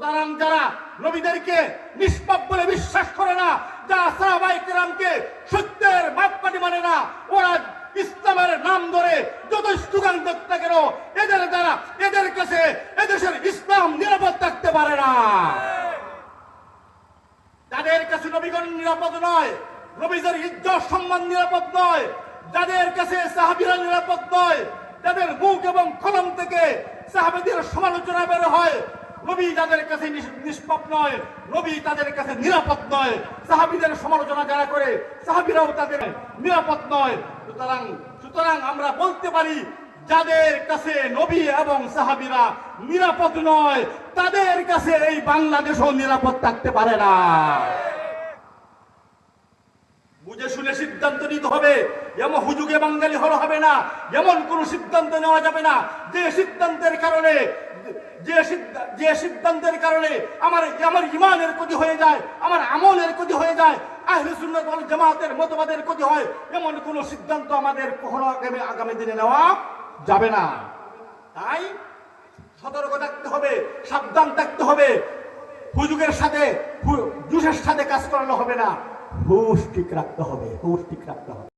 সুতরাং যারা নবীদেরকে নিষ্পাপ বলে বিশ্বাস করে না, যারা সাহাবায়ে কেরামকে সত্যের মাপকাঠি মানে না, ওরা ইসলামের নাম ধরে যত স্লোগান দিক না কেন, এদের দ্বারা এদের কাছে এদেশের ইসলাম নিরাপদ থাকতে পারে না। যাদের কাছে নবীগণ নিরাপদ নয়, নবীদের ইজ্জত সম্মান নিরাপদ নয়, যাদের কাছে সাহাবীরা নিরাপদ নয়, যাদের মুখ এবং কলম থেকে সাহাবীদের সমালোচনা বের হয়, নবী তাদের কাছে নিষ্পাপ নয়, নবী তাদের কাছে নিরাপদ নয়। সাহাবীদের সমালোচনা যারা করে, সাহাবীরাও তাদের নিরাপদ নয়। সুতরাং আমরা বলতে পারি, যাদের কাছে নবী এবং সাহাবীরা নিরাপদ নয়, তাদের কাছে এই বাংলাদেশও নিরাপদ থাকতে পারে না। বুঝে শুনে সিদ্ধান্ত নিতে হবে। এমন হুজুগে বাঙালি হলো হবে না, এমন কোন সিদ্ধান্ত নেওয়া যাবে না যে সিদ্ধান্তের কারণে আমার ঈমানের ক্ষতি হয়ে যায়, আমার আমলের ক্ষতি হয়ে যায়, আহলে সুন্নাত ওয়াল জামাতের মতবাদের ক্ষতি হয়। এমন কোন সিদ্ধান্ত আমাদের কখনো আগামী দিনে নেওয়া যাবে না। তাই সতর্ক থাকতে হবে, সাবধান থাকতে হবে। হুজুগের সাথে জুসের সাথে কাজ করানো হবে না, হুশ ঠিক রাখতে হবে।